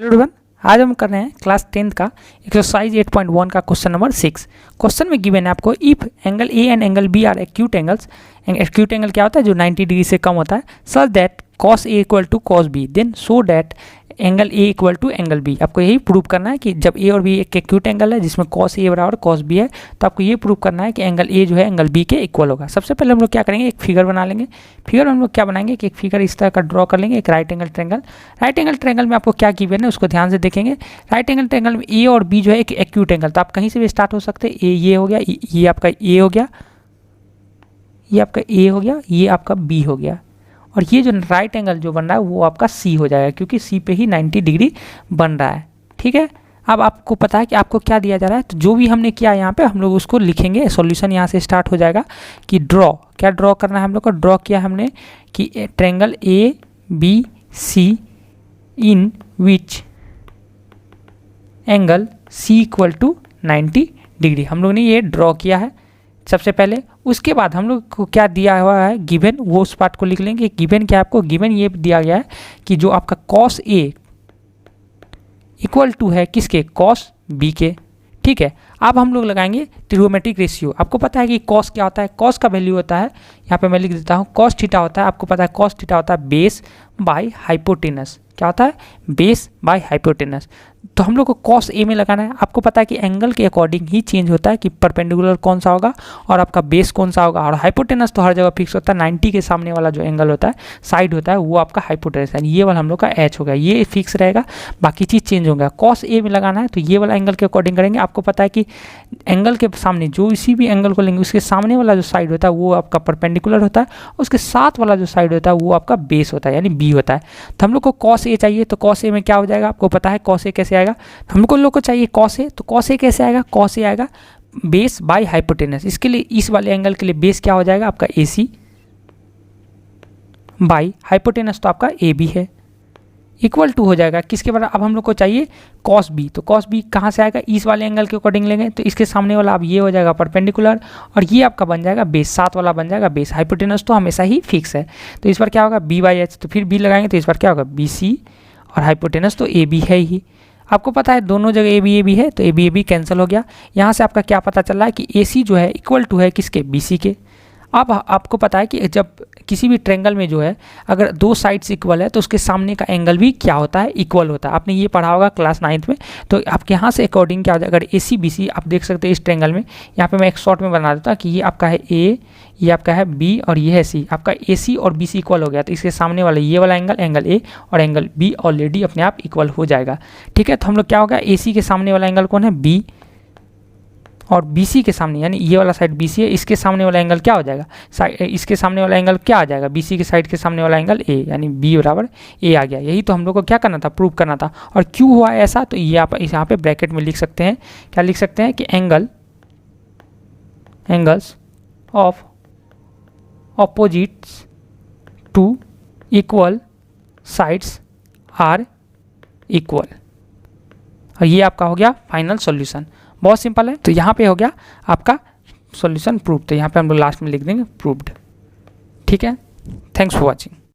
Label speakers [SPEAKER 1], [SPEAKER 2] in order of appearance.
[SPEAKER 1] Hello everyone, आज हम कर रहे हैं क्लास 10th का एक्सरसाइज 8.1 का क्वेश्चन नंबर 6। क्वेश्चन में गिवन है आपको if angle A and angle B are acute angles. Acute angle क्या होता है? जो 90 डिग्री से कम होता है। Such that cos A equal to cos B then show that angle A equal to angle B। आपको यही प्रूव करना है कि जब A और B एक एक्यूट एंगल है जिसमें cos A बराबर cos B है, तो आपको ये प्रूव करना है कि एंगल A जो है एंगल B के इक्वल होगा। सबसे पहले हम लोग क्या करेंगे, एक फिगर बना लेंगे। फिगर में हम लोग क्या बनाएंगे कि एक फिगर इस तरह का ड्रॉ कर लेंगे, एक right angle triangle. Right angle triangle में आपको क्या गिवन है उसको ध्यान से देखेंगे। राइट एंगल ट्रायंगल में A और B जो है एक एक्यूट एंगल, तो आप कहीं से भी स्टार्ट हो सकते हैं। ये हो गया, ये आपका A हो गया, ये आपका A हो गया, ये आपका B हो गया, और ये जो राइट एंगल जो बन रहा है वो आपका C हो जाएगा, क्योंकि C पे ही 90 डिग्री बन रहा है। ठीक है, अब आपको पता है कि आपको क्या दिया जा रहा है, तो जो भी हमने किया यहाँ पे हम लोग उसको लिखेंगे। सॉल्यूशन यहाँ से स्टार्ट हो जाएगा कि ड्रॉ, क्या ड्रॉ करना है हम लोग को। ड्रॉ किया हमने कि triangle ABC in which angle C equal to 90 degree, हम लोग ने ये ड्रॉ किया है सबसे पहले। उसके बाद हम लोग को क्या दिया हुआ है गिवन, वो उस पार्ट को लिख लेंगे। गिवन क्या, आपको गिवन ये दिया गया है कि जो आपका cos A इक्वल टू है किसके, cos B के। ठीक है, अब हम लोग लगाएंगे ट्रिगोनोमेट्रिक रेशियो। आपको पता है कि cos क्या होता है, cos का वैल्यू होता है, यहाँ पे मैं लिख देता हूँ, cos थीटा होता है। आपको पता है cos थीटा होता है बेस बाय हाइपोटेनस। क्या होता है? Base by hypotenuse. तो हम लोग को cos A में लगाना है। आपको पता है कि एंगल के अकॉर्डिंग ही चेंज होता है कि परपेंडिकुलर कौन सा होगा और आपका बेस कौन सा होगा, और हाइपोटेनस तो हर जगह फिक्स होता है। 90 के सामने वाला जो एंगल होता है, साइड होता है, वो आपका हाइपोटेनस है। ये वाला हम लोग का H हो गया, ये फिक्स रहेगा, बाकी चीज़ चेंज होगा। cos A में लगाना है तो ये वाला एंगल के अकॉर्डिंग करेंगे। आपको पता है कि एंगल के सामने जो इसी भी एंगल को लेंगे उसके सामने वाला जो साइड होता है वो आपका परपेंडिकुलर होता है, उसके साथ वाला जो साइड होता है वो आपका बेस होता है, यानी B होता है। तो हम लोग को cos A चाहिए, तो cos A में क्या हो जाएगा, आपको पता है cos A कैसे आएगा। हम लोग को चाहिए cos A, तो cos A कैसे आएगा, cos A आएगा बेस बाय हाइपोटेनस। इसके लिए इस वाले एंगल के लिए बेस क्या हो जाएगा आपका AC बाय हाइपोटेनस, तो आपका AB है, इक्वल टू हो जाएगा किसके बराबर। अब हम लोग को चाहिए cos B, तो cos B कहाँ से आएगा, इस वाले एंगल के अकॉर्डिंग लेंगे, तो इसके सामने वाला अब ये हो जाएगा परपेंडिकुलर, और ये आपका बन जाएगा बेस, साथ वाला बन जाएगा बेस। हाइपोटेनस तो हमेशा ही फिक्स है, तो इस बार क्या होगा B/H, तो फिर B लगाएंगे तो इस बार क्या होगा BC, और हाइपोटेनस तो AB है ही। आपको पता है दोनों जगह AB है, तो AB कैंसिल हो गया। यहाँ से आपका क्या पता चल रहा है कि AC जो है इक्वल टू है किसके, BC के। अब आपको पता है कि जब किसी भी ट्रायंगल में जो है अगर दो साइड्स इक्वल है तो उसके सामने का एंगल भी क्या होता है, इक्वल होता है। आपने ये पढ़ा होगा क्लास 9th में। तो आपके यहाँ से अकॉर्डिंग क्या हो जाएगा, अगर AC BC आप देख सकते हैं इस ट्रायंगल में। यहाँ पे मैं एक शॉर्ट में बना देता कि ये आपका है A, ये आपका है B और ये है C। आपका AC और BC इक्वल हो गया, तो इसके सामने वाला ये वाला एंगल A और एंगल B ऑलरेडी अपने आप इक्वल हो जाएगा। ठीक है, तो हम लोग क्या होगा, AC के सामने वाला एंगल कौन है, B, और BC के सामने यानी ये वाला साइड BC है, इसके सामने वाला एंगल क्या हो जाएगा, इसके सामने वाला एंगल क्या आ जाएगा, BC के साइड के सामने वाला एंगल A, यानी B बराबर A आ गया। यही तो हम लोग को क्या करना था, प्रूव करना था। और क्यों हुआ ऐसा, तो ये आप यहाँ पे ब्रैकेट में लिख सकते हैं। क्या लिख सकते हैं कि angles of opposites to equal sides are equal. और ये आपका हो गया फाइनल सॉल्यूशन। बहुत सिंपल है, तो यहाँ पे हो गया आपका सॉल्यूशन प्रूव। तो यहाँ पे हम लोग लास्ट में लिख देंगे प्रूव्ड। ठीक है, थैंक्स फॉर वॉचिंग।